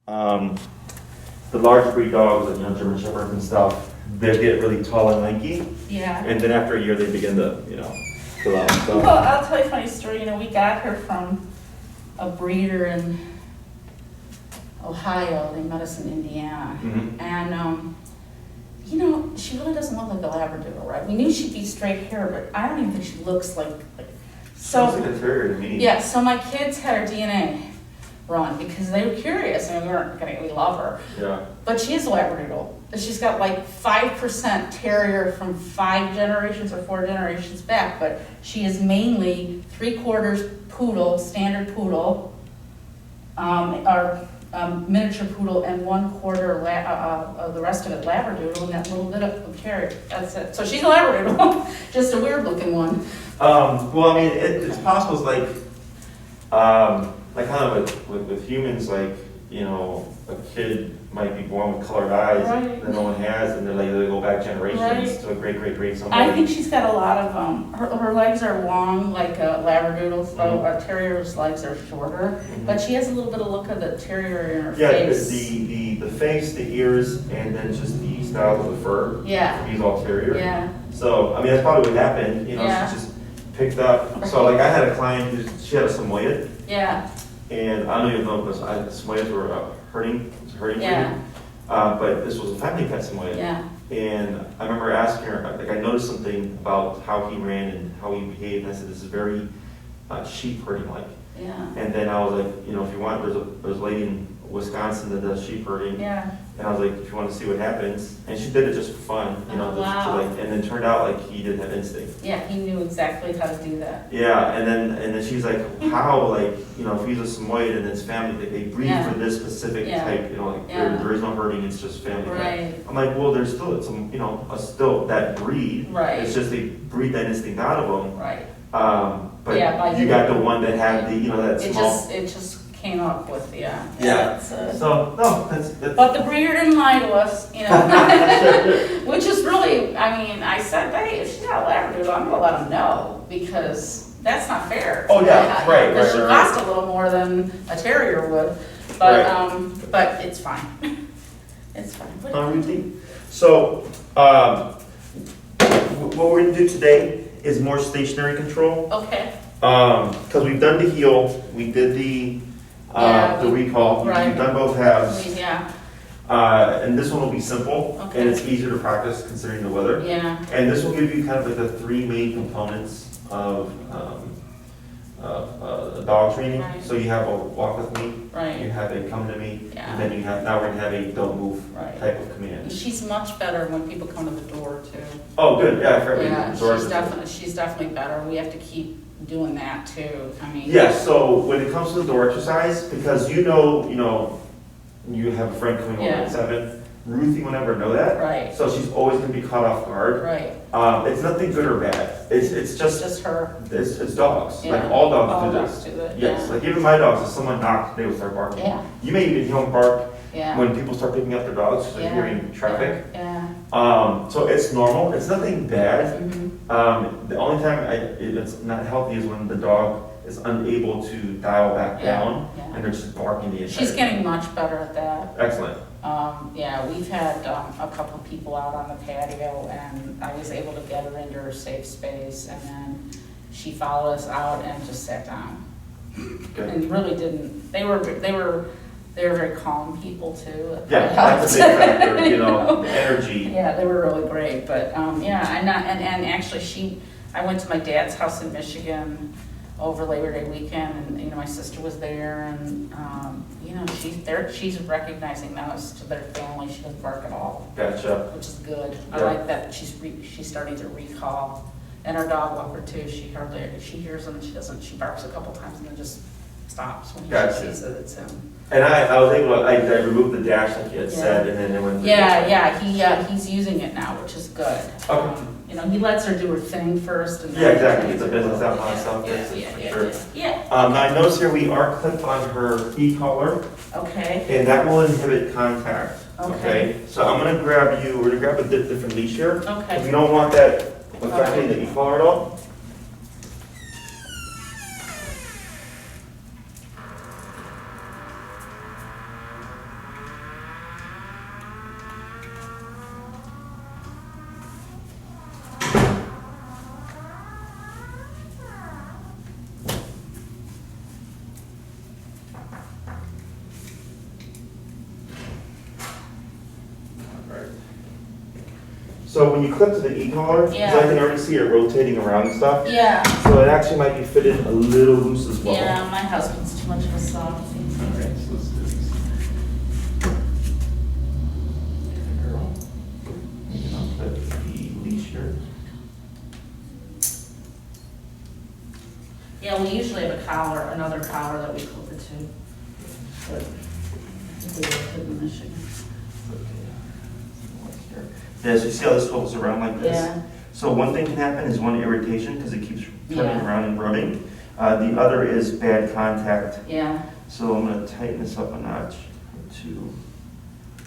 the large breed dogs, like, you know, German Shepherds and stuff, they get really tall and lanky. Yeah. And then after a year, they begin to, you know, fill out. So. Well, I'll tell you a funny story. You know, we got her from a breeder in Ohio. They met us in Indiana. Mm-hmm. And, you know, she really doesn't look like a Labradoodle, right? We knew she'd be straight hair, but I don't even think she looks like so. Sounds like a terrier to me. Yeah, so my kids had her DNA run because they were curious. I mean, we love her. Yeah. But she is a Labradoodle. She's got like 5% terrier from 5 generations or 4 generations back, but she is mainly 3/4 poodle, standard poodle, or miniature poodle, and 1/4 the rest of it Labradoodle, and that little bit of terrier. That's it. So she's a Labradoodle, just a weird looking one. Well, I mean, it's possible. It's like kind of with humans, like, you know, a kid might be born with colored eyes Right. that no one has, and they go back generations Right. to a great somebody. I think she's got a lot of, her legs are long like a Labradoodle, so a terrier's legs are shorter, but she has a little bit of look of the terrier in her it's face. the face, the ears, and then just the style of the fur. Yeah. He's all terrier. Yeah. So, I mean, that's probably what happened, you know, Yeah. she just picked up. So, like, I had a client who, she had a Samoyed, Yeah. and I don't even know because Samoyeds were hurting breed. Yeah. But this was a family pet Samoyed. Yeah. And I remember asking her, like, I noticed something about how he ran and how he behaved, and I said, this is very sheep herding like. Yeah. And then I was like, you know, if you want, there's a lady in Wisconsin that does sheep herding. Yeah. And I was like, if you want to see what happens, and she did it just for fun, you know, Oh, wow. and then turned out like he didn't have instinct. Yeah, he knew exactly how to do that. Yeah, and then she's like, how, like, you know, if he's a Samoyed and his family, they breed Yeah. for this specific Yeah. type, you know, like Yeah. there is no herding, it's just family. Right. I'm like, well, there's still some, you know, still that breed. Right. It's just they breed that instinct out of them. Right. But Yeah, you got the one that had the, you know, that small. It just came up with, yeah. Yeah. It's, So no, that's. But the breeder didn't lie to us, you know. Which is really, I mean, I said, hey, if she's got a Labradoodle, I'm gonna let them know, because that's not fair. Oh, yeah, right, Because she right. cost a little more than a terrier would, but, but it's fine. It's fine. Ruthie. So, what we're gonna do today is more stationary control. Okay, Because we've done the heel, we did the recall, right. we've done both halves. yeah, And this one will be simple, Okay. and it's easier to practice considering the weather. yeah, And this will give you kind of like the 3 main components of dog training. Right. So you have a walk with me, you right, have a come to me, Yeah. and then you have, now we're gonna have a don't move right. type of command. She's much better when people come to the door too. Oh, good, yeah, for every Yeah, resort. she's definitely better. We have to keep doing that too. I mean. Yes, so when it comes to the door exercise, because you have a friend coming over Yeah. at 7, Ruthie will never know that. Right, So she's always gonna be caught off guard. right. It's nothing good or bad. It's It's just, just her. it's dogs. Like Yeah. all dogs All do dogs this. do that, Yes, yeah. like even my dogs, if someone knocks, they will start barking. Yeah, You may even hear them bark yeah. when people start picking up their dogs, because Yeah. they're hearing traffic. Yeah. So it's normal. It's nothing bad. Mhm. The only time it's not healthy is when the dog is unable to dial back Yeah, down yeah. and they're just barking the entire She's getting much better at that. Excellent. Yeah, we've had a couple people out on the patio, and I was able to get her into her safe space, and then she followed us out and just sat down. Good. And really didn't, they were very calm people too. Yeah, that's a big factor, you know, the energy. Yeah, they were really great, but, yeah, and actually I went to my dad's house in Michigan over Labor Day weekend, and, you know, my sister was there, and, you know, she's recognizing those to their family. She doesn't bark at all, Gotcha. which is good. I Yeah. like that she's starting to recall. And her dog walker too, she hears him, she barks a couple times and then just stops when Gotcha. she sees that it's him. And I was able to, I removed the dash like you had Yeah. said, and then it went. Yeah, he's using it now, which is good. Okay. You know, he lets her do her thing first, and then. Yeah, exactly. It's a business that kind of stuff. Yeah, That's yeah, for sure. yeah. Now I notice here we are clipped on her e-collar, Okay, and that will inhibit contact. Okay. So I'm gonna grab you, we're gonna grab a different leash here. We okay, don't want that affecting the e-collar at all. So when you clip to the e-collar, Yeah. I can already see it rotating around and stuff. Yeah, So it actually might be fitted a little loose as well. yeah, my husband's too much of a soft. Alright, so let's do these. Girl. Maybe not clip the leash here. Yeah, we usually have a collar, another collar that we clip it to. But I think we left it in Michigan. Yeah, so you see how this swivels around like this? Yeah. So one thing can happen is one irritation because it keeps turning Yeah. around and rubbing. The other is bad contact. Yeah, So I'm gonna tighten this up a notch or two.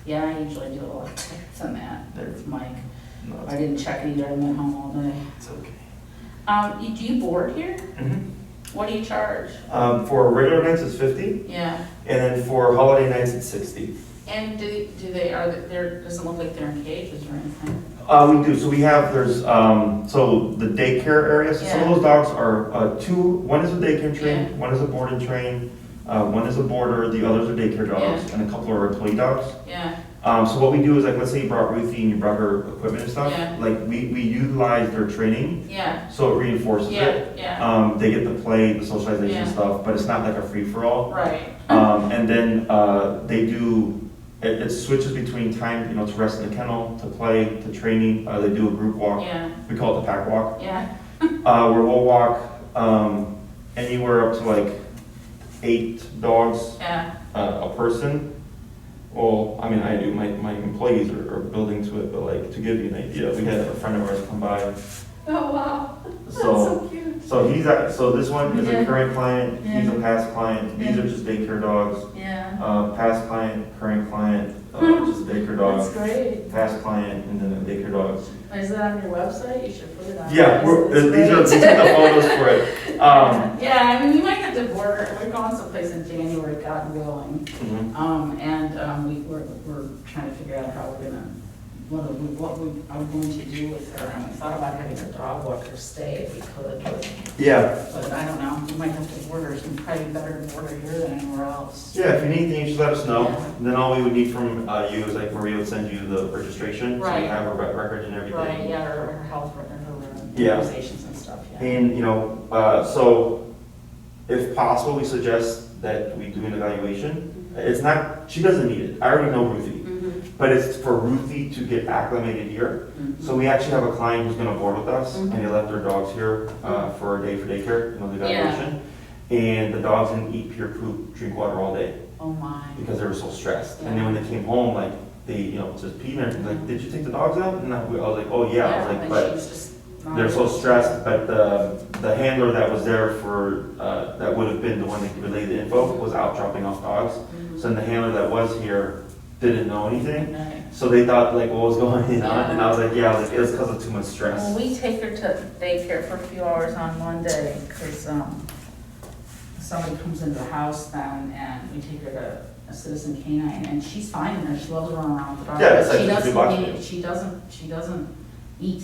yeah, I usually do a lot tighter than that. There. It's Mike. No, I didn't check it either, I've been home all day. it's okay. Do you board here? What do you charge? For regular nights it's 50, Yeah, and then for holiday nights it's 60. and do they, doesn't look like they're in cages or anything? We do, so we have, there's, so the daycare area, so some of Yeah. those dogs are one is a daycare train, Yeah. one is a board and train, one is a boarder, the others are daycare dogs, Yeah. and a couple are employee dogs. Yeah, So what we do is, like, let's say you brought Ruthie and you brought her equipment and stuff, Yeah. like, we utilize their training, yeah, so it reinforces yeah, it. yeah, They get the play, the socialization Yeah. stuff, but it's not like a free-for-all. right. And then they do, it switches between time, to rest in the kennel, to play, to training. They do a group walk. Yeah, We call it the pack walk. yeah, Where we'll walk anywhere up to like 8 dogs yeah, a person. Well, I mean, I do. My employees are building to it, but like to give you an idea, we had a friend of ours come by. oh, wow, that's So, so cute. so this one is Yeah. a current client. He's Yeah. a past client. These Yeah. are just daycare dogs. Yeah, Past client, current client, just a daycare dog. that's great. Past client, and then a daycare dog. Is that on your website? You should put it on. Yeah, these are, we took the photos for it. Yeah, I mean, we might have to border, we're going someplace in January, God willing. Mhm. We're trying to figure out how we're gonna, what we are going to do with her. And we thought about having a dog walker stay if we could, Yeah, but I don't know. We might have to border, it's probably better to border here than anywhere else. yeah, if you need anything, just let us know. Yeah. Then all we would need from you is like Maria would send you the registration. So Right. we have her records and everything. Right, yeah, her health, her Yeah. organizations and stuff, yeah. And, so if possible, we suggest that we do an evaluation. It's not, she doesn't need it. I already know Ruthie. Mhm, But it's for Ruthie to get acclimated here. mhm. So we actually have a client who's gonna board with us, Mhm. and they left their dogs here for a day for daycare, the evaluation. And the dogs didn't eat pure poop, drink water all day, Oh, my. because they were so stressed. And then when they came home, like, they, just peed and everything, like, did you take the dogs out? And I was like, oh, yeah. I was like, and but she was just not they're so able to- stressed, but the handler that was there for, that would have been the one that could relay the info, was out dropping off dogs. Mhm. So then the handler that was here didn't know anything. Right. So they thought like what was going on, Yeah. and I was like, yeah, it was because of too much stress. Well, we take her to daycare for a few hours on Monday, because somebody comes into the house then, and we take her to a Citizen Canine, and she's fine in there, she loves running around with the dog. Yeah, it's like She just a box doesn't meal. eat, she doesn't eat.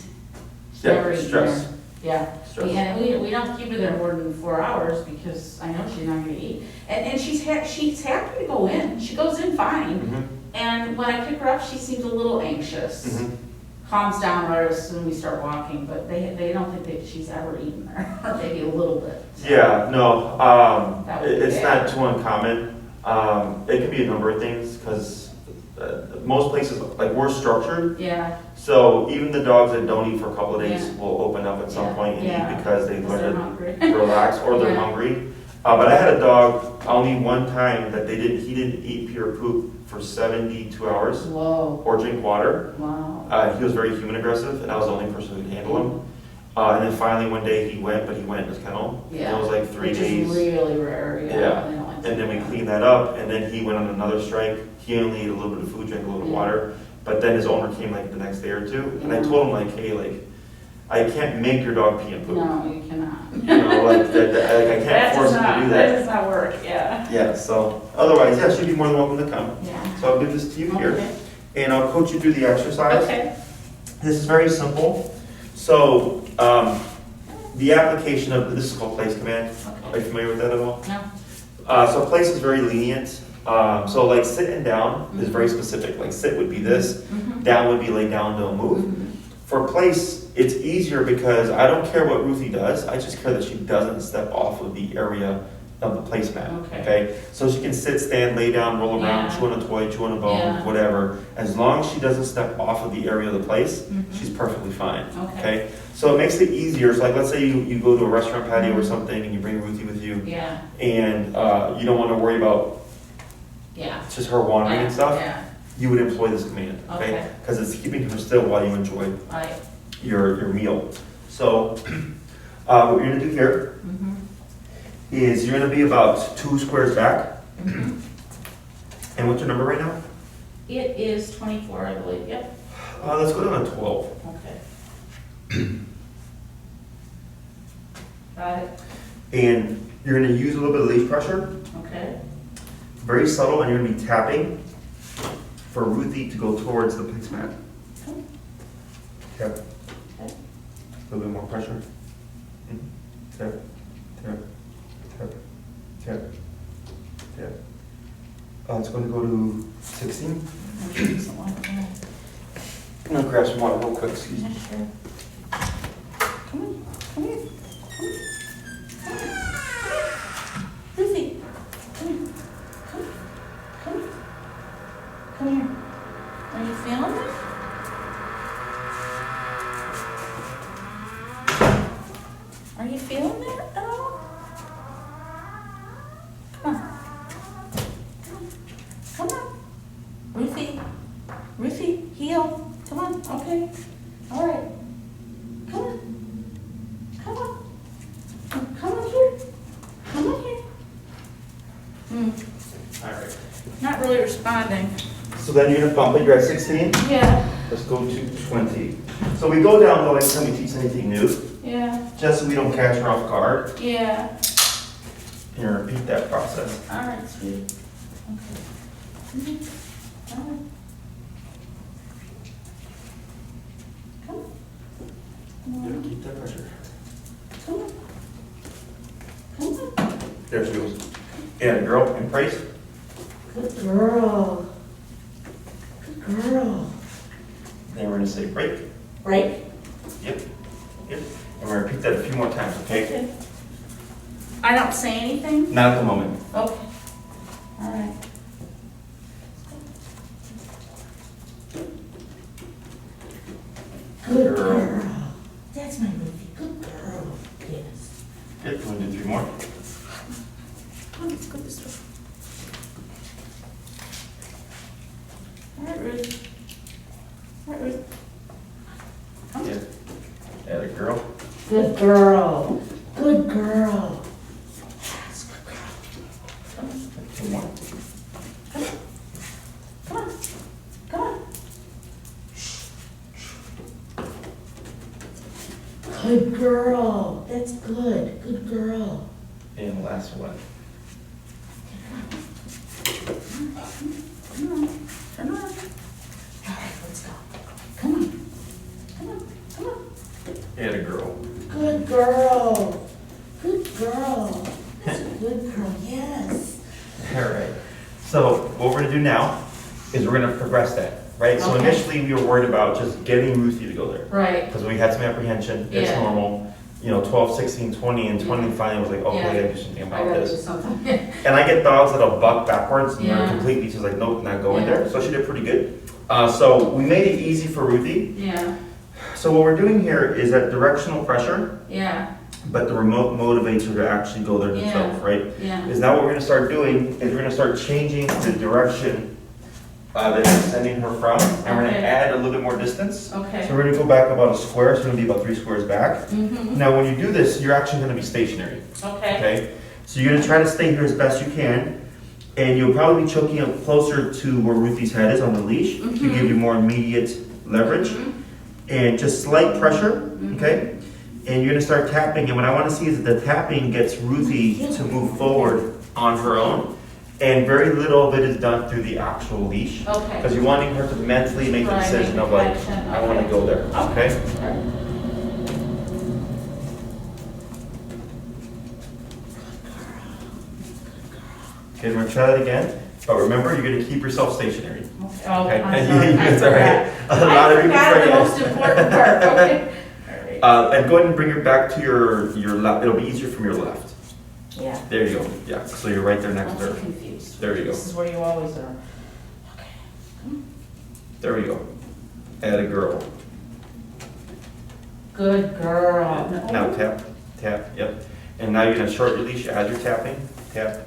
She's Yeah, never eaten stress. there. Yeah, Stress. and we don't keep her there more than 4 hours, because I know she's not gonna eat. And she's happy to go in, she goes in fine, Mhm, and when I pick her up, she seems a little anxious. mhm. Calms down right as soon as we start walking, but they don't think that she's ever eaten there, or maybe a little bit. Yeah, no, That would be it's bad. not too uncommon. It could be a number of things, because most places, like, we're structured, Yeah, so even the dogs that don't eat for a couple of days Yeah. will open up at some Yeah, point and yeah. eat because they because they're learn hungry. to relax or they're Yeah. hungry. But I had a dog only one time that he didn't eat pure poop for 72 hours Whoa, or drink water. wow. He was very human aggressive, and I was the only person who could handle him. And then finally one day he went in his kennel. Yeah. It was like 3 Which days. is really rare, yeah. Yeah. They don't like to And then we do that. cleaned that up, and then he went on another strike. He only ate a little bit of food, drank a little bit of Yeah. water. But then his owner came like the next day or two, and I Yeah. told him like, hey, like, I can't make your dog pee and poop. No, you cannot. I can't force him to do That that. does not work, yeah. Yeah, so otherwise, yeah, she'd be more than welcome to come. Yeah. So I'll give this to you here, Okay. and I'll coach you through the exercise. Okay. This is very simple. So, the application of, this is called place command. Are Okay. you familiar with that at all? No. So place is very lenient. So like sitting down is very specific. Like sit would be this, Mhm. down would be lay down, don't move. Mhm. For place, it's easier because I don't care what Ruthie does, I just care that she doesn't step off of the area of the placemat, Okay. okay? So she can sit, stand, lay down, roll around, Yeah. chew on a toy, chew on a bone, Yeah. whatever. As long as she doesn't step off of the area of the place, Mhm. she's perfectly fine, Okay. okay? So it makes it easier, so like let's say you go to a restaurant patio or something and you bring Ruthie with you, Yeah, and you don't wanna worry about yeah. just her wandering and stuff, Yeah, you would employ this command, okay? Okay. Because it's keeping her still while you enjoy right. your meal. So, what you're gonna do here Mm-hmm. is you're gonna be about 2 squares back. Mm-hmm. And what's your number right now? It is 24, I believe, yep. Let's go down to 12. Okay. Got it, And you're gonna use a little bit of leash pressure, okay. very subtle, and you're gonna be tapping for Ruthie to go towards the placemat. Okay. Tap. Okay. A little bit more pressure. Mhm. Tap, tap, tap, tap, tap. It's gonna go to 16. I'll give you some water. Yeah. I'm gonna grab some water real quick, excuse me. Yeah, sure. Come on, come here. Come here. Come here. Ruthie, come here. Come. Come here. Come here. Are you feeling it? Are you feeling it at all? Come on. Come on. Ruthie. Ruthie, heel. Come on. Okay. All right. Come on. Come on. Come on here. Come on here. All right. Not really responding. So then you're gonna bump it, you're at 16. Yeah. Let's go to 20. So we go down low anytime we teach anything new, Yeah. just so we don't catch her off guard, Yeah. and repeat that process. All right, sweetie. Okay. Mhm. All right. Come on. Come Yeah, on. keep that pressure. Come on. Come on. There she goes. And girl, in praise. Good girl. Good girl. Then we're gonna say break. Break. Yep. Yep. And we're gonna repeat that a few more times, okay? Okay. I don't say anything? Not at the moment. Okay. All right. Good girl. That's my Ruthie. Good girl. Yes. Good. You wanna do 3 more? Come on, let's go this way. All right, Ruth. All right, Ruth. Come. Yeah. Yeah, the girl. Good girl. Good girl. Yes, good girl. Come on. 2 more. Come on. Come on. Come on. Good girl. That's good. Good girl. And the last one. Come on. Turn around. All right, let's go. Come on. Come on. Come on. Yeah, the girl. Good girl. Good girl. That's a good girl. Yes. All right. So what we're gonna do now is we're gonna progress that, right? So Okay. initially we were worried about just getting Ruthie to go there. Right. Because we had some apprehension, it's Yeah. normal, 12, 16, 20, and 20 finally was like, oh, Yeah. we gotta do something I about gotta do this. something. And I get dogs that'll buck backwards and they're Yeah. completely, she's like, nope, not going Yeah. there. So she did pretty good. So we made it easy for Ruthie. Yeah. So what we're doing here is that directional pressure, Yeah. but the remote motivates her to actually go there herself, right? Yeah. Is now what we're gonna start doing is we're gonna start changing the direction that you're sending her from, and we're gonna Okay. add a little bit more distance. Okay. So we're gonna go back about a square, so it's gonna be about 3 squares back. Mm-hmm. Now, when you do this, you're actually gonna be stationary, Okay. okay? So you're gonna try to stay here as best you can, and you'll probably be choking up closer to where Ruthie's head is on the leash to Mhm. give you more immediate leverage, Mhm. and just slight pressure, Mhm. okay? And you're gonna start tapping, and what I wanna see is that the tapping gets Ruthie to move forward on her own, and very little of it is done through the actual leash. Okay. Because you're wanting her to mentally make the Right, decision make of the like, connection, I wanna okay. go there, okay? Okay, we're gonna try that again. But remember, you're gonna keep yourself stationary. Okay. Oh, Okay. I'm sorry. It's all right. A lot of I people forgot the forget. most important part, okay. All right. And go ahead and bring it back to your left. It'll be easier from your left. Yeah. There you go. Yeah. So you're right there next I'm to so her. confused. There you go. This is where you always are. Okay. There we go. Add a girl. Good girl. Now tap, tap. Yep. And now you're gonna short your leash as you're tapping. Tap,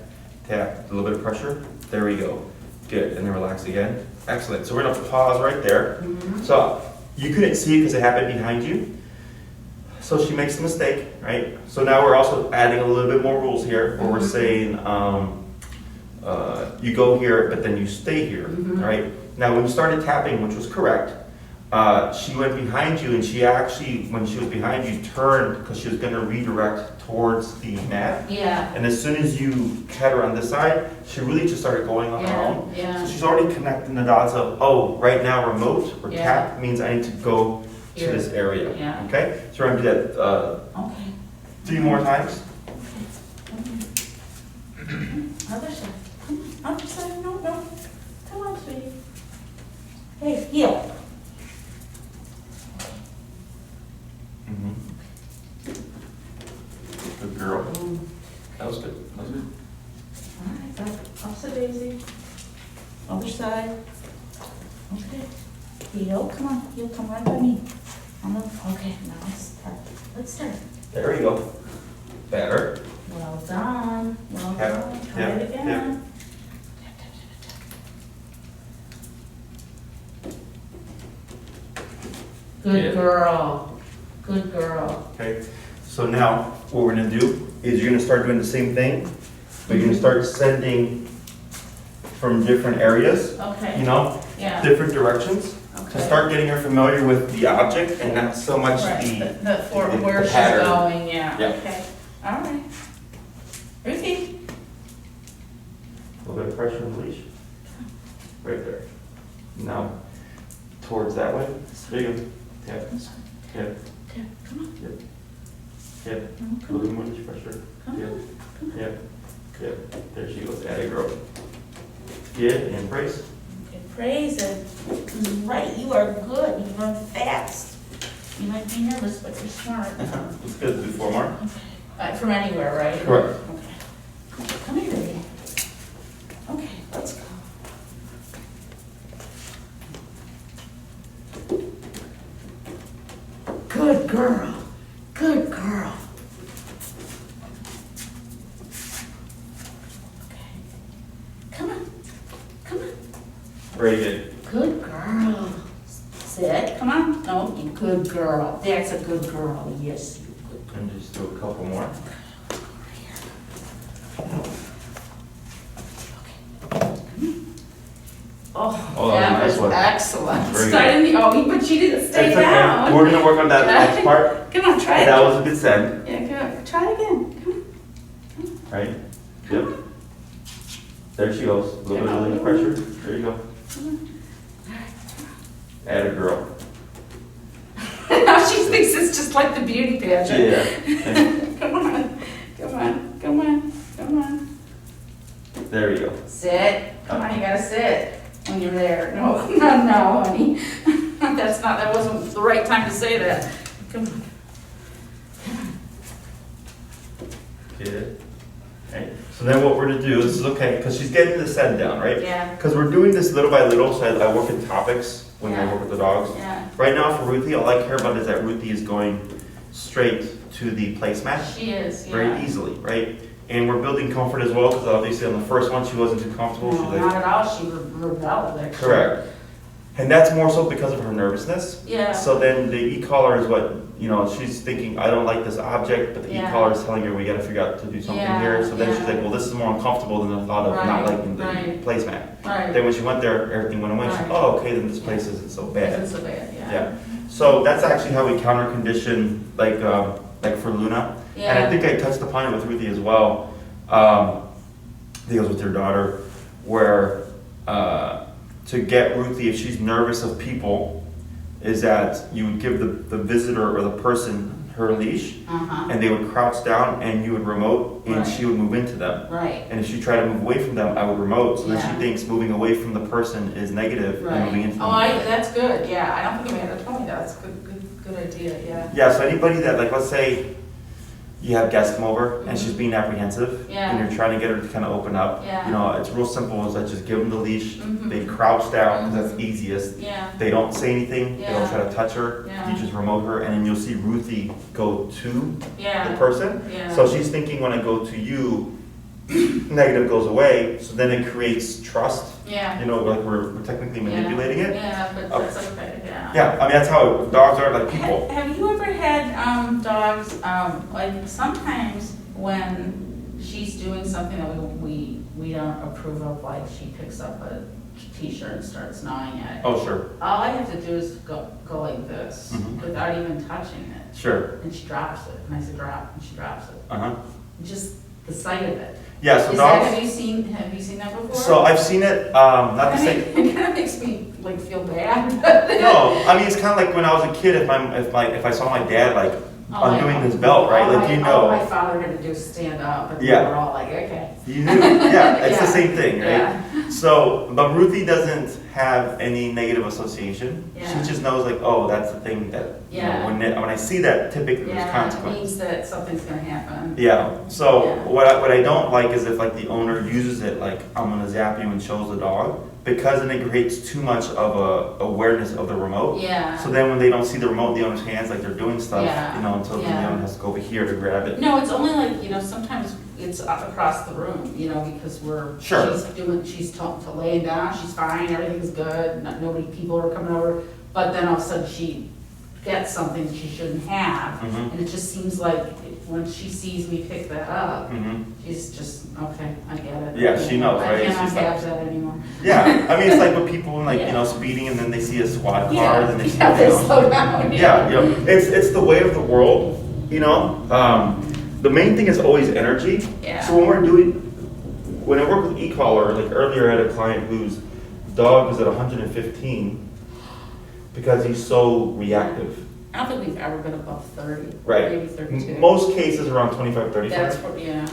tap. A little bit of pressure. There we go. Good. And then relax again. Excellent. So we're gonna pause right there. Mhm. So you couldn't see it because it happened behind you. So she makes a mistake, right? So now we're also adding a little bit more rules here, where we're saying you go here, but then you stay here, right? Now, when you started tapping, which was correct, she went behind you, and she actually, when she was behind you, turned because she was going to redirect towards the mat. Yeah. And as soon as you had her on this side, she really just started going on her own. Yeah. So she's already connecting the dots of, oh, right now remote or Yeah. tap means I need to go to Here. this area. Yeah. Okay? So we're going to do that Okay. 3 more times. Other side. Come on. Other side. No, no. Come on, sweetie. Hey, heel. Good girl. That was good. That was good. All right, back. Opposite daisy. Other side. Okay. Heel, come on. Heel, come right by me. Okay, now let's start. Let's start. There we go. Better. Well done. Well Tap, done. Try tap, it again. tap. Tap, tap, tap, tap. Good Yeah. girl. Good girl. Okay. So now what we're going to do is you're going to start doing the same thing, but you're going to start sending from different areas, Okay. you know, Yeah. different directions, to Okay. start getting her familiar with the object and not so much Right, the for the where she's pattern. going, yeah, Yep. okay, all right. Ruthie, A little bit of pressure on the leash. Right there. Now, towards that way. There you go. Tap, tap, okay, come on, yep. Yep. no, A come little on, bit more leash pressure. come Yep, on, come on. yep, yep. There she goes. Add a girl. Good, and brace. Okay, praise it. Right, you are good, you run fast. You might be nervous, but you're smart. It's good to do 4 more. From anywhere, right? Correct. Okay. Come here, baby. Okay, let's go. Good girl. Good girl. Okay. Come on. Come on. Very good. Good girl. Sit. Come on. No, you good girl. That's a good girl. Yes, you good girl. And just do a couple more. Oh, that that was was nice one. excellent. Very Started the, oh, but she didn't stay It's okay. down. We're gonna work on that next part. Come on, try it. That was a good send, Yeah, go. Try it again. Come on. right? Yep. There she goes. A little bit of leash pressure. There you go. Add a girl. Now she thinks it's just like the beauty pageant. Yeah. Come on. Come on. Come on. Come on. There you go. Sit. Come on, you gotta sit when you're there. No, no, honey. That wasn't the right time to say that. Come on. Good. Okay. So then what we're gonna do, this is okay, because she's getting the send down, right? Yeah. Because we're doing this little by little, so I work in topics when I Yeah. work with the dogs. Yeah. Right now for Ruthie, all I care about is that Ruthie is going straight to the placemat She is, yeah. very easily, right? And we're building comfort as well, because obviously on the first one, she wasn't too comfortable. No, She's not like, at all. She rebelled, actually. correct. And that's more so because of her nervousness. Yeah. So then the e-collar is what, you know, she's thinking, I don't like this object, but the Yeah. e-collar is telling her we gotta figure out to do something Yeah, here. So then she's yeah. like, well, this is more uncomfortable than the thought of not Right, liking the right. placemat. Right. Then when she went there, everything went away. She's like, Right. oh, okay, then this place isn't so bad. Isn't so bad, yeah. Yeah. So that's actually how we counter condition, like for Luna. And I Yeah. think I touched upon it with Ruthie as well. Deals with your daughter, where to get Ruthie, if she's nervous of people, is that you would give the visitor or the person her leash, Uh-huh. and they would crouch down, and you would remote, and Right. she would move into them. Right. And if she tried to move away from them, I would remote, so then Yeah. she thinks moving away from the person is negative and moving Right. into Oh, them. that's good, yeah, I don't think Amanda told me that, that's a good idea, yeah. Yeah, so anybody that, like, let's say you have guests come over and she's being apprehensive, Yeah. and you're trying to get her to kind of open up, Yeah. you know, it's real simple, is that just give them the leash, Mhm. they crouch down, because that's easiest. Yeah, They don't say anything, they don't Yeah. try to touch her, Yeah. you just remote her, and then you'll see Ruthie go to the yeah, person. yeah. So she's thinking when I go to you, negative goes away, so then it creates trust, Yeah. you know, like we're technically manipulating it. Yeah, but that's okay, yeah. Yeah, I mean, that's how dogs are, like people. Have you ever had dogs, like sometimes when she's doing something that we don't approve of, like she picks up a t-shirt and starts gnawing at it. Oh, sure, All I have to do is go like this Mhm. without even touching it. sure, And she drops it, and I say drop, and she drops it. uh-huh. Just the sight of it. Yeah, so Is that, dogs, have you seen that before? so I've seen it, not the I mean, same. it kind of makes me like feel bad. No, I mean, it's kind of like when I was a kid, if I saw my dad like Oh, I undoing know. his belt, right, like, you All my know, father had to do is stand up, and we Yeah. were all like, okay. you knew, yeah, it's the Yeah. same thing, right? Yeah. So, but Ruthie doesn't have any negative association. Yeah. She just knows like, oh, that's the thing that, you know, Yeah. when I see that, typically there's Yeah, it consequence. means that something's gonna happen. Yeah, so Yeah. what I don't like is if like the owner uses it like, I'm gonna zap you and shows the dog, because then it creates too much of a awareness of the remote. Yeah. So then when they don't see the remote in the owner's hands, like they're doing stuff, Yeah. you know, until then the Yeah. owner has to go over here to grab it. No, it's only like, sometimes it's up across the room, because Sure. she's told to lay down, she's fine, everything's good, people are coming over, but then all of a sudden she gets something she shouldn't have, Mhm. and it just seems like when she sees me pick that up, Mhm. she's just, okay, I get it. Yeah, she knows, right? I cannot She's like- have that anymore. Yeah, I mean, it's like with people like, Yeah. speeding and then they see a squad car Yeah, and they see, yeah, they you know. slow down. Yeah, it's the way of the world, you know? The main thing is always energy. Yeah. So when I work with e-collar, like earlier I had a client whose dog was at 115 because he's so reactive. I don't think we've ever been above 30. Right. Maybe 32. Most cases around 25, 35. That's what, yeah.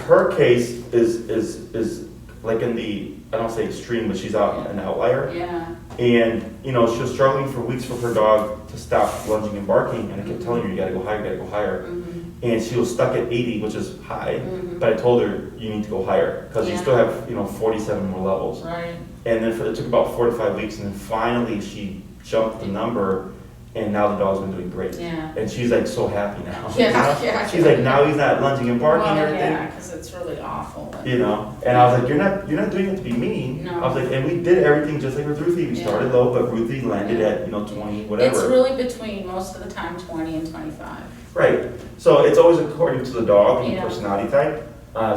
Her case is like in the, I don't say extreme, but she's out an outlier. Yeah. And, she was struggling for weeks for her dog to stop lunging and barking, and I kept telling her, you gotta go higher, you gotta go higher. Mhm. And she was stuck at 80, which is high, Mhm. but I told her, you need to go higher, because you Yeah. still have, 47 more levels. Right. And then it took about 4 to 5 weeks, and then finally she jumped the number, and now the dog's been doing great. Yeah. And she's like so happy now. Yeah, yeah. She's like, now he's not lunging and barking and Well, everything. yeah, because it's really awful. but- And I was like, you're not doing it to be mean. No. I was like, and we did everything just like with Ruthie. We Yeah. started low, but Ruthie landed Yeah. at 20, whatever. It's really between, most of the time, 20 and 25. Right. So it's always according to the dog and Yeah. personality type.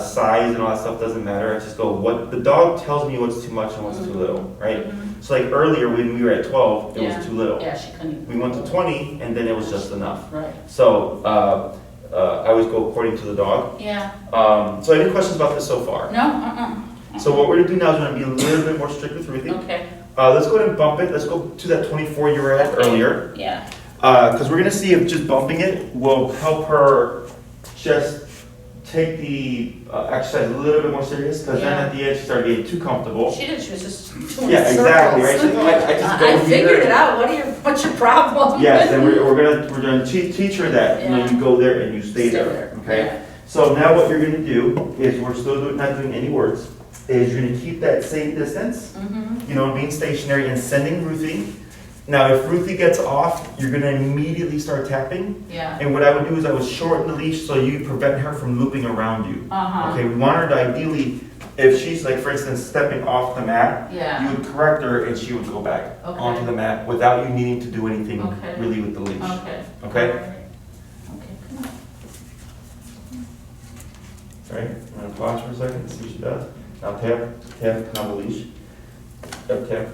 Size and all that stuff doesn't matter. I just go, what the dog tells me what's too much and what's too Mhm. little, right? Mhm. So like earlier when we were at 12, it Yeah. was too little. Yeah, she couldn't. We went to 20 and then it was just enough. Right. So I always go according to the dog. Yeah. So any questions about this so far? No, So what we're gonna do now is we're gonna be a little bit more strict with Ruthie. Okay. Let's go ahead and bump it. Let's go to that 24 you were at earlier. Yeah. Because we're gonna see if just bumping it will help her just take the exercise a little bit more serious. Because then Yeah. at the end she started getting too comfortable. She was just doing Yeah, exactly, right? circles. She's like, I just go I here. figured it out. What's your problem? Yes, and we're gonna teach her that Yeah. you go there and you stay there. Okay. Yeah. So now what you're gonna do is we're still not doing any words. Is you're gonna keep that same distance. Mm-hmm. Being stationary and sending Ruthie. Now, if Ruthie gets off, you're gonna immediately start tapping. Yeah. And what I would do is I would shorten the leash so you prevent her from looping around you. Uh-huh. Okay, we want her to ideally, if she's like, for instance, stepping off the mat, Yeah. you would correct her and she would go back Okay. onto the mat without you needing to do anything Okay. really with the leash. Okay. Okay? All right. Okay, come on. All right, I'm gonna pause for a second and see what she does. Now tap on the leash. Tap.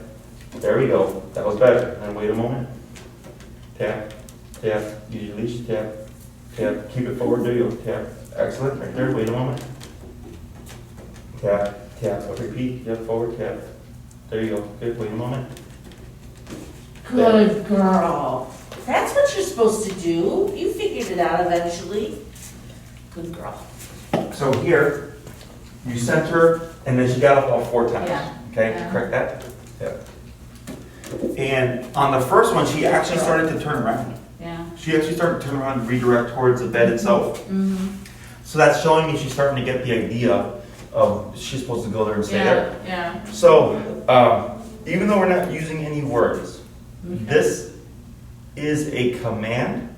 There we go. That was better. And wait a moment. Tap, use your leash, tap. Keep it forward, there you go. Tap. Excellent. Right there. Wait a moment. Tap. Repeat. Forward, tap. There you go. Good. Wait a moment. Good girl. That's what you're supposed to do. You figured it out eventually. Good girl. So here, you center, and then she got up all 4 times. Yeah. Okay, Yeah. correct that? Yeah. And on the first one, she actually started to turn around. Yeah. She actually started to turn around and redirect towards the bed itself. Mm-hmm. So that's showing me she's starting to get the idea of she's supposed to go there and stay there. Yeah. So, even though we're not using any words, this is a command.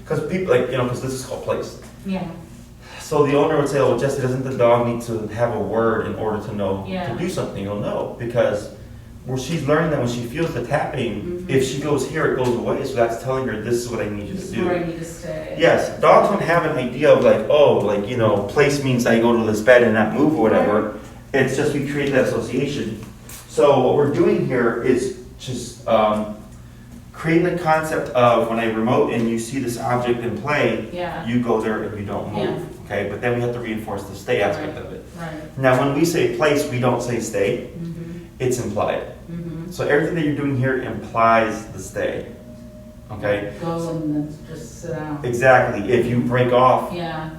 Because people, like, because this is called place. Yeah. So the owner would say, oh, Jesse, doesn't the dog need to have a word in order to know Yeah. to do something? You'll know, because she's learning that when she feels the tapping, if she goes here, it goes away. So that's telling her, this is what I need you to This is do. where I need to stay. Yes, dogs don't have an idea of like, oh, like, place means I go to this bed and not move or whatever. It's just we create that association. So what we're doing here is just creating the concept of when I remote and you see this object in play, Yeah. you go there and you don't move. Yeah. Okay, but then we have to reinforce the stay aspect Right. of it. Right. Now, when we say place, we don't say stay. It's implied. So everything that you're doing here implies the stay. Okay? Go and then just sit down. Exactly. If you break off, Yeah.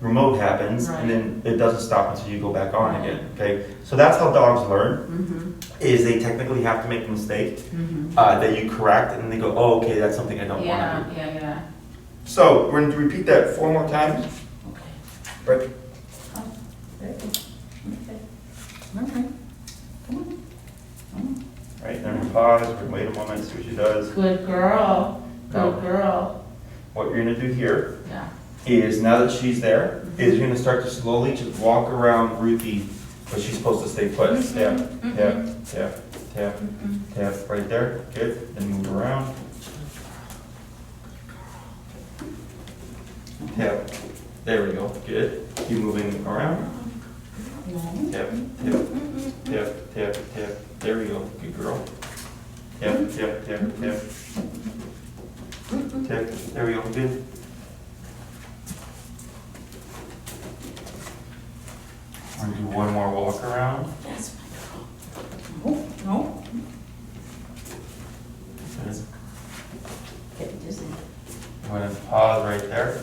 remote happens, Right. and then it doesn't stop until you go back on Right. again. Okay? So that's how dogs learn, is they technically have to make a mistake that you correct, and they go, oh, okay, that's something I don't Yeah, want to do. yeah. So we're going to repeat that 4 more times. Okay. Break. Oh, very good. Okay. All right. Come on. Right, then we pause, we're gonna wait a moment, see what she does. Good girl. No. Good girl. What you're gonna do here Yeah. is, now that she's there, is you're gonna start to slowly just walk around Ruthie, but she's supposed to stay put. Tap, tap, tap, tap, tap, right there, good, then move around. Tap, there we go, good, keep moving around. Tap, tap, tap, tap, tap, there we go, good girl. Tap, tap, tap, tap. Tap, there we go, good. We're gonna do one more walk around. That's my girl. No, no. Good. Getting dizzy. I'm gonna pause right there.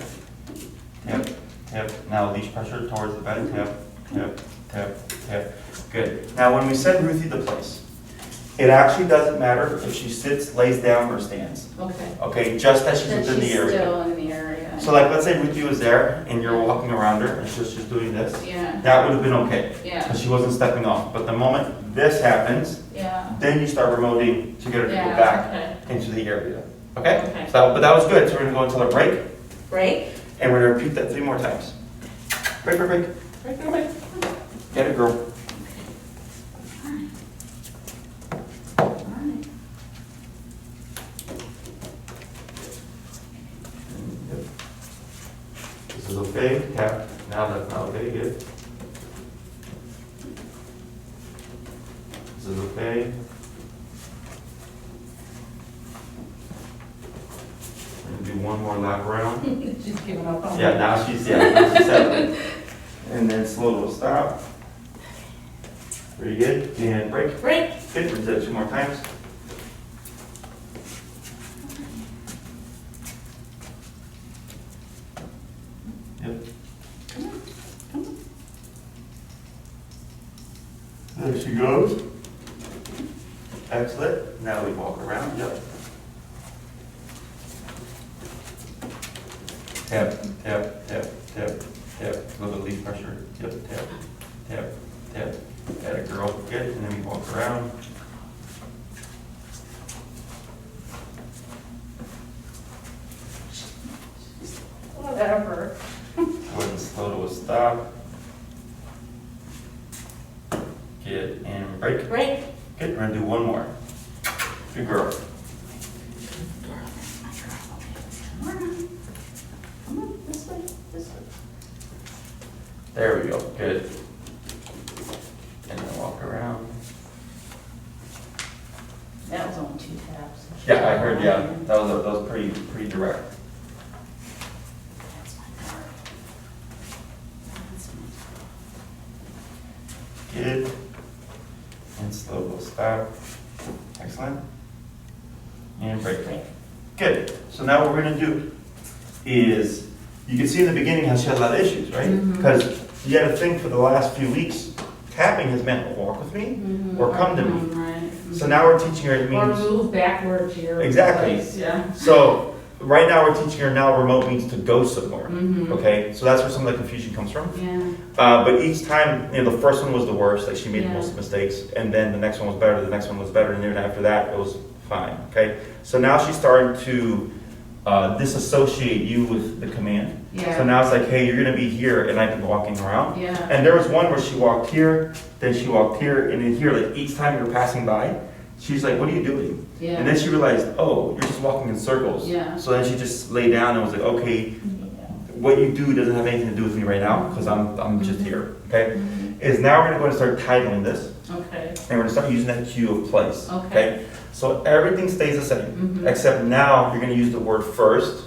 Tap, tap, now leash pressure towards the bed, tap, tap, tap, tap. Good. Now, when we set Ruthie to place, it actually doesn't matter if she sits, lays down, or stands. Okay. Okay, just that she's That within the she's area. still in the area. So like, let's say Ruthie was there and you're walking around her and she's just doing this. Yeah. That would have been okay. Yeah. Because she wasn't stepping off. But the moment this happens, Yeah. then you start remoting to get her to go Yeah, back okay. into the area. Okay? Okay. So, but that was good. So we're gonna go until a break, Break. and we're gonna repeat that 3 more times. Break, break, break. Break, break, break. Get it, girl. All right. Yep. This is okay. Tap. Now that's not okay. Good. This is okay. We're gonna do one more lap around. She's giving up on Yeah, me. now she's settling. And then slow to a stop. Very good. And break. Break. Good. We'll do that 2 more times. Yep. Come on. Come on. There she goes. Excellent. Now we walk around. Yep. Tap, tap, tap, tap, tap. A little leaf pressure. Yep. Tap, tap, tap. Got it, girl. Good. And then we walk around. Whatever. Go ahead and slow to a stop. Good. And break. Break. Good. We're gonna do one more. Good girl. Come on. Come on. This way. This way. There we go. Good. And then walk around. That was only 2 taps. Yeah, I heard. Yeah, that was pretty direct. That's my girl. That's my Good. And slow will stop. Excellent. And break. Break. Good. So now what we're gonna do is, you can see in the beginning how she had a lot of issues, right? Because you gotta think for the last few weeks, tapping has meant walk with me or come to me. Right. So now we're teaching her it Or means, move backward to your Exactly. place, yeah. so right now we're teaching her now remote means to go somewhere, Mhm. okay? So that's where some of the confusion comes from. Yeah. But each time, the first one was the worst, like she made the Yeah. most mistakes, and then the next one was better, the next one was better, and then after that, it was fine, okay? So now she's starting to disassociate you with the command. So Yeah. now it's like, hey, you're gonna be here, and I've been walking around. Yeah. And there was one where she walked here, then she walked here, and then here, like each time you're passing by, she's like, what are you doing? Yeah. And then she realized, oh, you're just walking in circles. Yeah. So then she just lay down and was like, okay, what you do doesn't have anything to do with me right now, because I'm just here, okay? Is now we're gonna go and start titling this, Okay. and we're gonna start using that cue of place, Okay. okay? So everything stays the same, Mhm. except now you're gonna use the word first.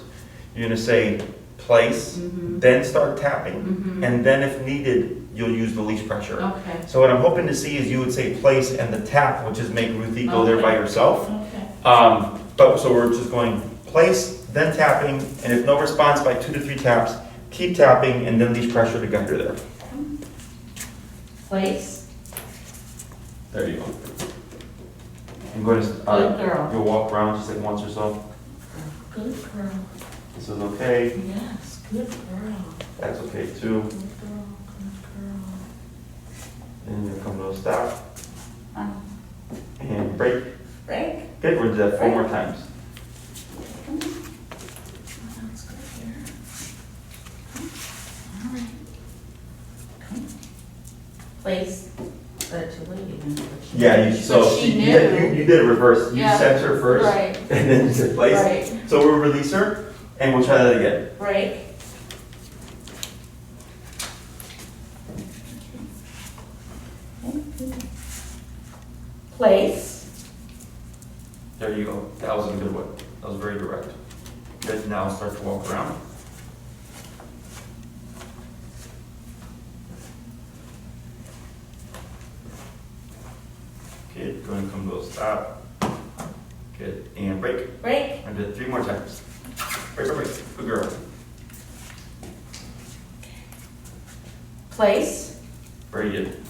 You're gonna say place, then start tapping, and then if needed, you'll use the leash pressure. Okay. So what I'm hoping to see is you would say place and the tap, which is make Ruthie go there by Okay. herself. Okay. But so we're just going place, then tapping, and if no response by 2 to 3 taps, keep tapping and then leash pressure to get her there. Place. There you go. I'm going to, Good girl. you'll walk around just like once or so. Good girl. This is okay, Yes, good girl. that's okay too. Good girl, good And you'll come to a stop girl. and break. Break. Good, we'll do that 4 more times. That's good here. All right. Come. Place. But too late even. Yeah, so she you knew. did it reverse. You Yeah. sent her first, Right. and then you said place. Right. So we'll release her, and we'll try that again. Break. Place. There you go. That was a good one. That was very direct. Good. Now start to walk around. Good. Go and come to a stop. Good. And break. Break. I did it 3 more times. Break, break, break. Good girl. Place. Very good.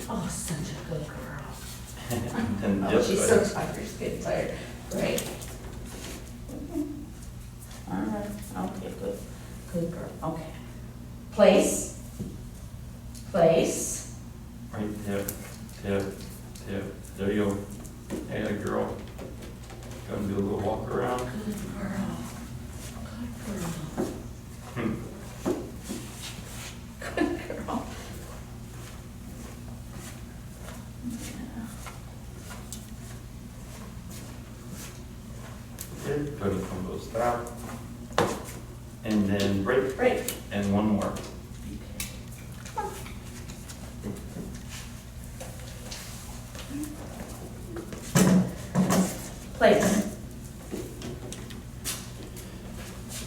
Oh, such a good girl. And Oh, just she's like- so tired, she's getting tired. Break. All right, okay, good. Good girl, okay. Place. Place. Right, tip, tip, tip. There you go. Hey, that girl. Go and do a little walk around. Good girl. Good girl. Hmm. Good girl. Good. Go and come to a stop. And then break. Break. And 1 more. Place.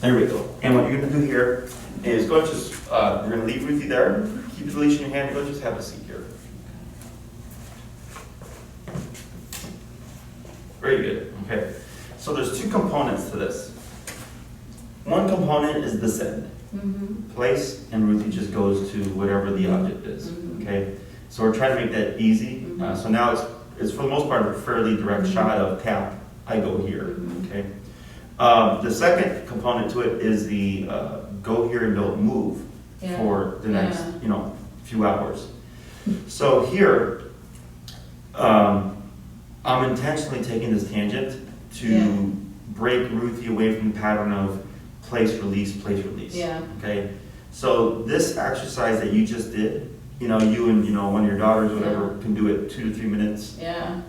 There we go. And what you're gonna do here is go and just, you're gonna leave Ruthie there. Keep the leash in your hand. Go just have a seat here. Very good. Okay. So there's 2 components to this. One component is descend. Place, and Ruthie just goes to whatever the object is. Okay. So we're trying to make that easy. So now it's for the most part a fairly direct shot of tap. I go here. Okay. The second component to it is the go here and don't move Yeah. for the next, Yeah. few hours. So here, I'm intentionally taking this tangent to Yeah. break Ruthie away from the pattern of place, release, place, release. Yeah. Okay. So this exercise that you just did, you and one of your daughters, whatever, can do it 2 to 3 minutes Yeah.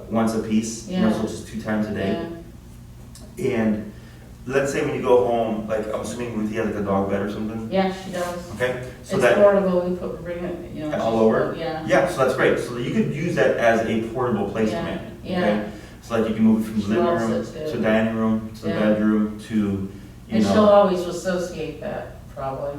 once a piece. Yeah. So just 2 times a day. Yeah. And let's say when you go home, like I'm assuming Ruthie has like a dog bed or something. Yeah, she does. Okay. So It's that portable, we bring it, all over. Yeah. Yeah. So that's great. So you could use that as a portable place Yeah. command. Yeah. Okay. So like you can move it from the She living loves room it, too. to dining room to the Yeah. bedroom to And she'll always associate that, probably.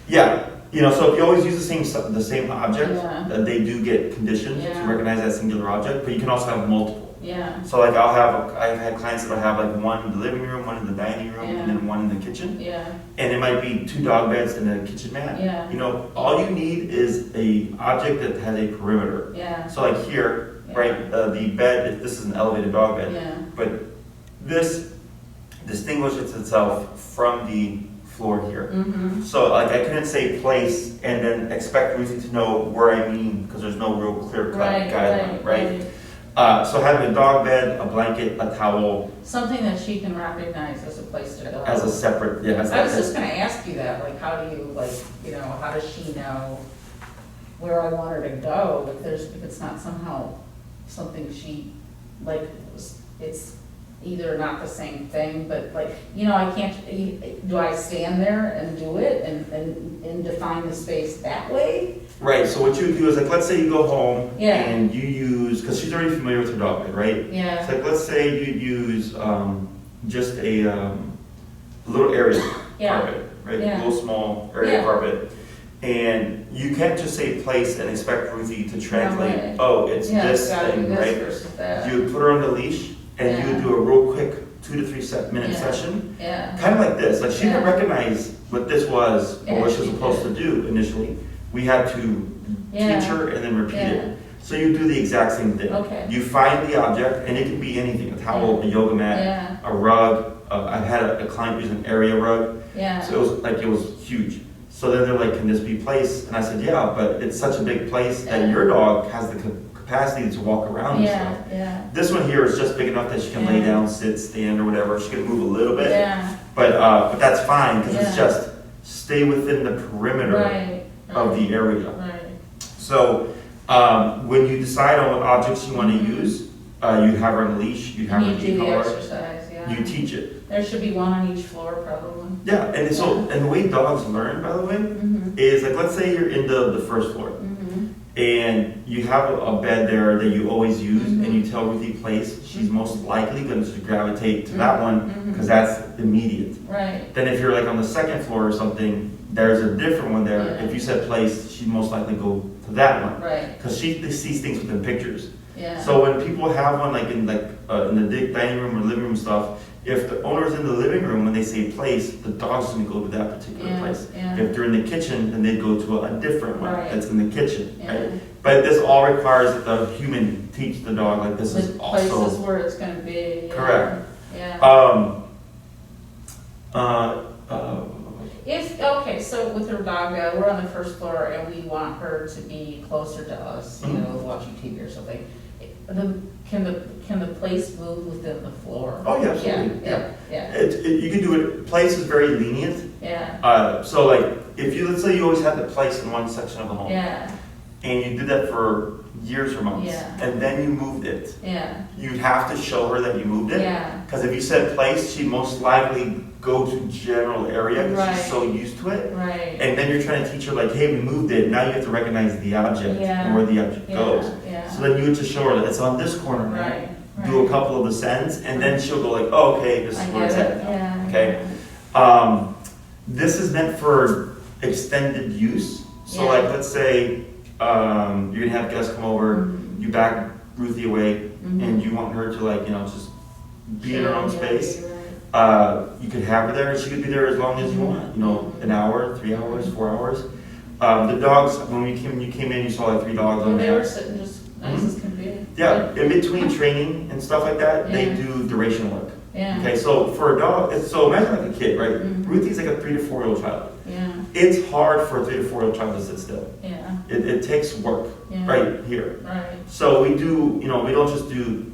Yeah. So if you always use the same object, Yeah. that they do get conditioned to Yeah. recognize that singular object. But you can also have multiple. Yeah, So like I've had clients that'll have like one in the living room, one in the dining room, and then one in the kitchen. yeah, And it might be 2 dog beds and a kitchen mat. Yeah. You know, all you need is a object that has a perimeter. yeah. So like here, right, the bed, this is an elevated dog bed, Yeah, but this distinguishes itself from the floor here. mm-hmm, So like I couldn't say place and then expect Ruthie to know where I mean, because there's no real clear cut guideline, right? So having a dog bed, a blanket, a towel, Something that she can recognize as a place to go. as a separate, yeah. I was just gonna ask you that, like, how do you, like, you know, how does she know where I want her to go If it's not somehow something she, like, it's either not the same thing, but like, you know, I can't, do I stand there and do it and define the space that way? Right, so what you would do is like, let's say you go home Yeah. and you use, because she's already familiar with her dog bed, right? Yeah, So like, let's say you use just a little area Yeah. carpet, right? Yeah. A little small area Yeah. carpet. And you can't just say place and expect Ruthie to translate, way. oh, it's yeah, it's this gotta be thing, this right? versus that. You would put her on the leash and you Yeah. would do a real quick 2 to 3 minute Yeah. session. Yeah, Kind of like this, like she didn't Yeah. recognize what this was or Yeah, what she was she supposed did. to do initially. We had to Yeah. teach her and then repeat Yeah. it. So you do the exact same thing. Okay. You find the object, and it can be anything, a towel, a yoga mat, yeah, a rug. I've had a client use an area rug, yeah, so it was huge. So then they're like, can this be placed? And I said, yeah, but it's such a big place that your dog has the capacity to walk around and yeah, stuff. yeah, This one here is just big enough that she can lay Yeah. down, sit, stand, or whatever. She can move a little bit, yeah, but that's fine, because it's Yeah. just stay within the perimeter right, of the area. right, So when you decide on what objects you want to Mhm. use, you have her on a leash, you have her you do the color, exercise, yeah. you teach it. There should be one on each floor, probably. Yeah, and so and the way dogs learn, by the way, Mm-hmm, is like, let's say you're in the first floor mm-hmm, and you have a bed there that you always use, Mhm. and you tell Ruthie place, she's Mhm. most likely going to gravitate to that one Mhm. because that's immediate. right, Then if you're like on the second floor or something, there's a different one there. Yeah. If you said place, she'd most likely go to that one right, because she sees things within pictures. yeah. So when people have one like in the dining room or living room stuff, if the owner's in the living room, when they say place, the dog's gonna go to that particular Yeah, place. yeah. If they're in the kitchen, then they'd go to a different one Right. that's in the kitchen, Yeah. right? But this all requires that the human teach the dog, like this The is places also, where it's gonna be. Yeah. Correct. Yeah. uh, Okay, so with her dog, we're on the first floor and we want her to be closer to us, you know, watching TV or something. Can the place move within the floor? Oh, yeah, absolutely, Yeah, yeah, you can do it, place is very lenient. yeah, So like, let's say you always had the place in one section of the home. yeah, And you did that for years or months. Yeah. And then you moved it. yeah, You'd have to show her that you moved it. yeah, Because if you said place, she'd most likely go to general area because Right. she's so used to it. right. And then you're trying to teach her like, hey, we moved it. Now you have to recognize the object Yeah. and where the object Yeah, goes. yeah. So then you would just show her that it's on this corner now. Right, Do a right. couple of the sends, and then she'll go like, oh, okay, this I is where get it's it, at now. yeah. Okay. This is meant for extended use. So Yeah. like, let's say you're gonna have guests come over, Mhm. you back Ruthie away, Mhm. and you want her to like, just be in her own Yeah, space. you're right. You could have her there, and she could be there as long as you want. An hour, 3 hours, 4 hours. The dogs, when you came in, you saw like 3 dogs on Well, they were there. sitting just nice as can be. Yeah, in between training and stuff like that, they Yeah. do duration work. Yeah, Okay, so for a dog, so imagine like a kid, right? Mhm. Ruthie's like a 3 to 4 year old child. yeah, It's hard for a 3 to 4 year old child to sit still. yeah, It takes work yeah. right here. Right, So we do, we don't just do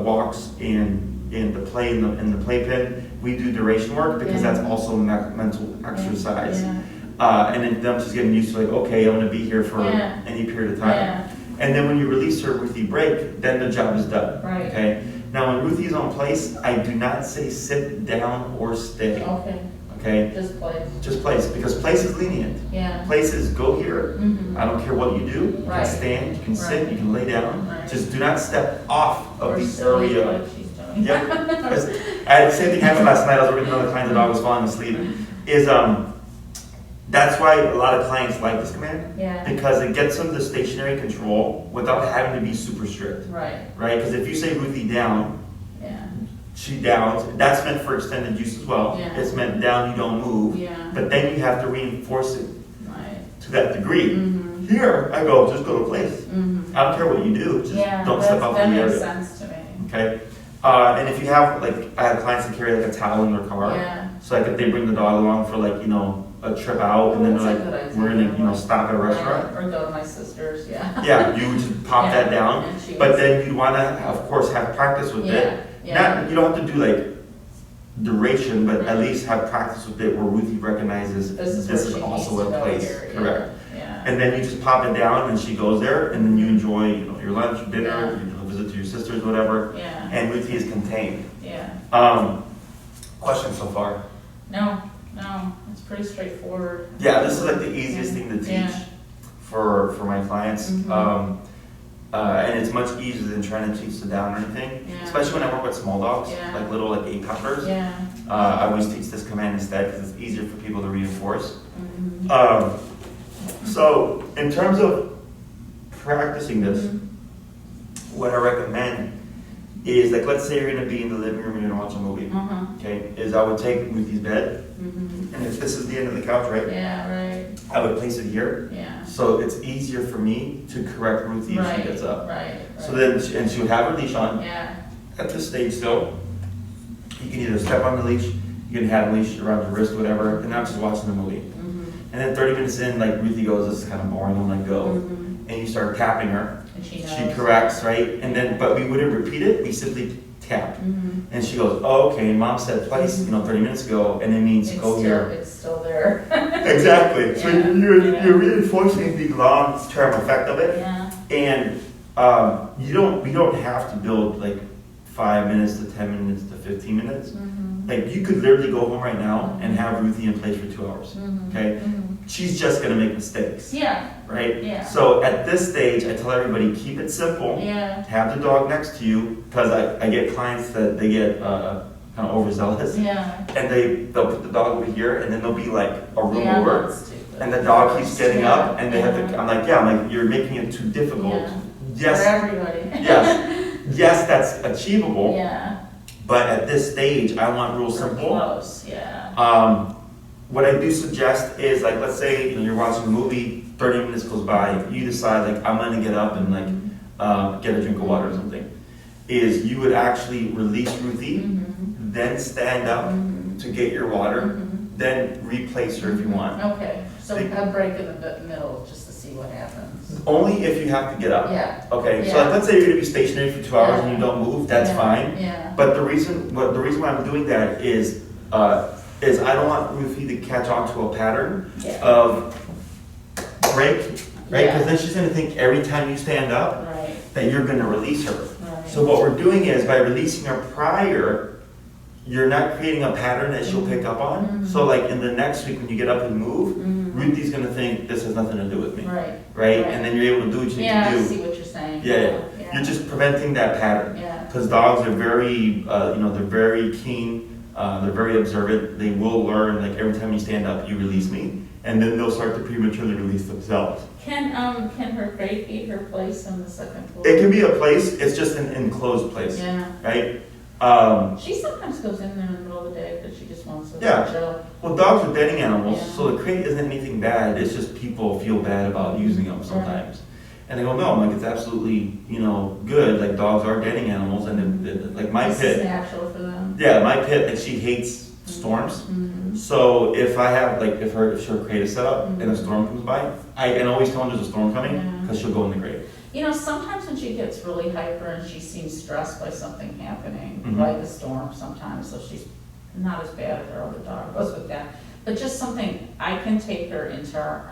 walks in the play in the playpen. We do duration work because Yeah. that's also mental exercise. yeah, And then them just getting used to like, okay, I'm gonna be here for Yeah. any period of time. yeah, And then when you release her Ruthie break, then the job is done. Right. Okay. Now when Ruthie's on place, I do not say sit down or stay. okay, Okay. just play, Just place, because place is lenient. yeah. Places go here. Mhm. I don't care what you do. You Right. can stand, you can sit, Right. you can lay down. Right. Just do not step off of Or the sleep area. like she's doing. Yep. Same thing happened last night. I was working with another client. The dog was falling asleep. That's why a lot of clients like this command, Yeah. because it gets them the stationary control without having to be super strict, Right, right? Because if you say Ruthie down, yeah, she downs, that's meant for extended use as well. Yeah. It's meant down, you don't move, yeah, but then you have to reinforce it right. to that degree. Mm-hmm. Here, I go, just go to place. Mm-hmm. I don't care what you do, just Yeah, don't step out that from the makes area, sense to me. okay? And if you have, like, I have clients that carry like a towel in their car, Yeah. so like if they bring the dog along for like, you know, a trip out, and then That's a they're good like, idea. we're gonna, you know, stop at a restaurant. Or go to my sister's, yeah. Yeah, you would just pop Yeah, that down, and she but was- then you'd wanna, of course, have practice with Yeah, it. yeah. Not, you don't have to do like duration, but at Right. least have practice with it where Ruthie recognizes This is this where is she also needs a to go place, here, yeah, correct? Yeah. And then you just pop it down and she goes there, and then you enjoy, you know, your lunch, your dinner, Yeah. you know, visit to your sisters, whatever, Yeah, and Ruthie is contained. yeah. Questions so far? No, it's pretty straightforward. Yeah, this is like the easiest thing to teach Yeah. for my clients. Mhm. And it's much easier than trying to teach the down or anything, Yeah. especially when I work with small dogs, Yeah. like little like 8-pounders. Yeah. I always teach this command instead because it's easier for people to reinforce. Mhm. So in terms of practicing this, Mhm. what I recommend is like, let's say you're gonna be in the living room and you're gonna watch a movie, Uh-huh. okay? Is I would take Ruthie's bed, Mhm. and if this is the end of the couch, right? Yeah, right, I would place it here, yeah. so it's easier for me to correct Ruthie if she gets up. Right. So then, and she would have her leash on. Yeah, At this stage still, you can either step on the leash, you can have a leash around your wrist, whatever, and I'm just watching the movie. mhm. And then 30 minutes in, like Ruthie goes, this is kind of boring, I'm like, go. Mhm. And you start tapping her. And she She knows. corrects, right? And then, but we wouldn't repeat it, we simply tap. Mhm. And she goes, oh, okay, mom said twice, you know, 30 minutes ago, and it means It's go still, here. it's still there. Exactly. So Yeah. you're reinforcing the long-term effect of it. Yeah, And we don't have to build like 5 minutes to 10 minutes to 15 minutes. mhm. Like you could literally go home right now and have Ruthie in place for 2 hours. Mhm. Okay? Mhm. She's just gonna make mistakes, Yeah, right? yeah. So at this stage, I tell everybody keep it simple. yeah, Have the dog next to you, because I get clients that they get kind of overzealous, yeah. and they'll put the dog over here, and then they'll be like a room Yeah, over, that's stupid. and the dog keeps getting Yeah, up, and they have yeah. to. I'm like, you're making it too difficult. Yeah. Yes, For everybody. yes, that's achievable, Yeah. but at this stage, I want real Or simple. close, yeah. What I do suggest is like, let's say you're watching a movie, 30 minutes goes by, you decide like I'm gonna get up and like get a drink of water or something. Is you would actually release Ruthie, Mhm. then stand up Mhm. to get your water, Mhm. then replace her if you want. Okay, so a break in the middle, just to see what happens. Only if you have to get up. Yeah. Okay, so Yeah. like, let's say you're gonna be stationary for 2 hours and you don't move, that's Yeah. fine. Yeah. But the reason why I'm doing that is I don't want Ruthie to catch on to a pattern Yeah. of break, right? Yeah. Because then she's gonna think every time you stand up Right, that you're gonna release her. right. So what we're doing is by releasing her prior, you're not creating a pattern that she'll pick up on. Mhm. So like in the next week when you get up and move, Mhm. Ruthie's gonna think this has nothing to do with me, Right. right? Right. And then you're able to do what you need Yeah, I to do. see what you're saying. Yeah. You're just preventing that pattern. Yeah, Because dogs are very, they're very keen, they're very observant. They will learn, like every time you stand up, you release me, and then they'll start to prematurely release themselves. can her crate be her place on the second floor? It can be a place, it's just an enclosed place, Yeah, right? she sometimes goes in there in the middle of the day because she just wants to Yeah. chill. Well, dogs are bedding animals, Yeah. so the crate isn't anything bad. It's just people feel bad about using them sometimes. And they go, no, I'm like, it's absolutely, good. Like dogs are bedding animals, and like my This is pit, natural for them. yeah, my pit, like she hates storms. Mhm. So if I have, like, if her crate is set up and a storm comes by, I can always tell when there's a storm coming, Yeah. because she'll go in the crate. Sometimes when she gets really hyper and she seems stressed by something happening, Mhm. like a storm sometimes, so she's not as bad as her other dog goes with that. But just something, I can take her into our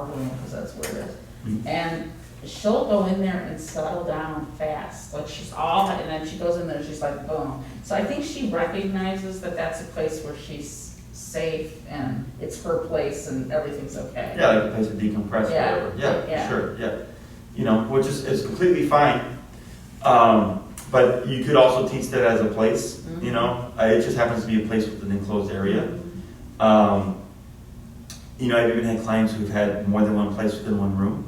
room, because that's where it is. Mhm. And she'll go in there and settle down fast, like she's and then she goes in there and she's like, boom. So I think she recognizes that that's a place where she's safe and it's her place and everything's okay. Yeah, like a place to decompress, or Yeah. whatever. Yeah, Yeah. sure, yeah. Which is completely fine. But you could also teach that as a place, Mhm. It just happens to be a place with an enclosed area. You know, I've even had clients who've had more than one place within one room.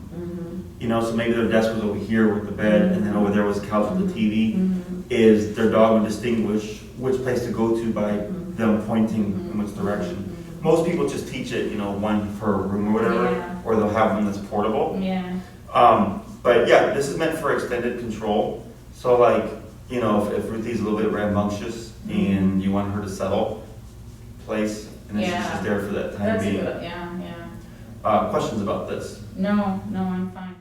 You know, so maybe their desk was over here with the bed, and then over there was a couch with the TV. Is their dog would distinguish which place to go to by them pointing in which direction. Most people just teach it, you know, one per room or whatever, Yeah. or they'll have one that's portable. Yeah. But yeah, this is meant for extended control. So like, you know, if Ruthie's a little bit rambunctious and you want her to settle, place, and then she's Yeah. just there for that time That's being. good, yeah, yeah. Questions about this? No, I'm fine.